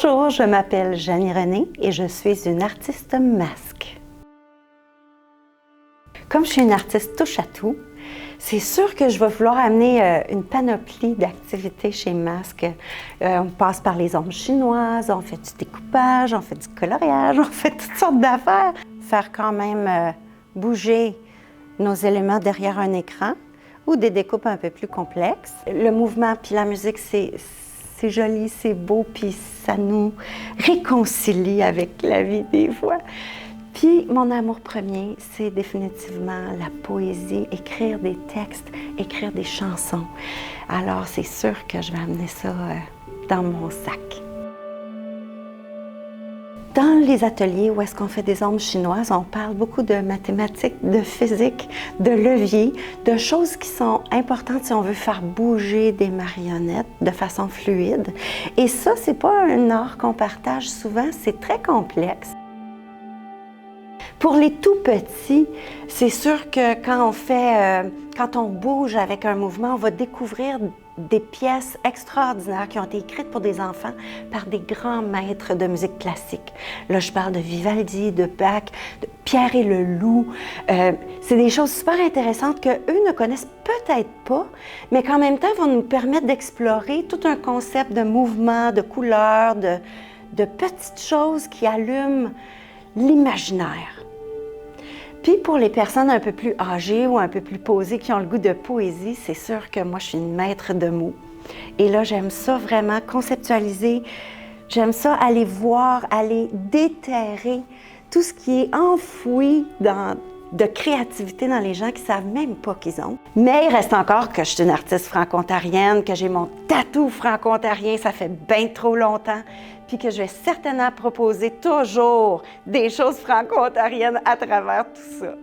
Bonjour, je m'appelle Janie René et je suis une artiste masque. Comme je suis une artiste touche-à-tout, c'est sûr que je vais vouloir amener une panoplie d'activités chez Masque. On passe par les ombres chinoises, on fait du découpage, on fait du coloriage, on fait toutes sortes d'affaires. Faire quand même bouger nos éléments derrière un écran ou des découpes un peu plus complexes. Le mouvement puis la musique, c'est joli, c'est beau, puis ça nous réconcilie avec la vie des fois. Puis mon amour premier, c'est définitivement la poésie, écrire des textes, écrire des chansons. Alors c'est sûr que je vais amener ça dans mon sac. Dans les ateliers où est-ce qu'on fait des ombres chinoises, on parle beaucoup de mathématiques, de physique, de levier, de choses qui sont importantes si on veut faire bouger des marionnettes de façon fluide. Et ça, c'est pas un art qu'on partage souvent, c'est très complexe. Pour les tout petits, c'est sûr que quand on bouge avec un mouvement, on va découvrir des pièces extraordinaires qui ont été écrites pour des enfants par des grands maîtres de musique classique. Là, je parle de Vivaldi, de Bach, de Pierre et le Loup. C'est des choses super intéressantes qu'eux ne connaissent peut-être pas, mais qu'en même temps vont nous permettre d'explorer tout un concept de mouvement, de couleurs, de petites choses qui allument l'imaginaire. Puis pour les personnes un peu plus âgées ou un peu plus posées qui ont le goût de poésie, c'est sûr que moi je suis une maître de mots. Et là j'aime ça vraiment conceptualiser, j'aime ça aller voir, aller déterrer tout ce qui est enfoui de créativité dans les gens qui ne savent même pas qu'ils ont. Mais il reste encore que je suis une artiste franco-ontarienne, que j'ai mon tatou franco-ontarien, ça fait bien trop longtemps, puis que je vais certainement proposer toujours des choses franco-ontariennes à travers tout ça.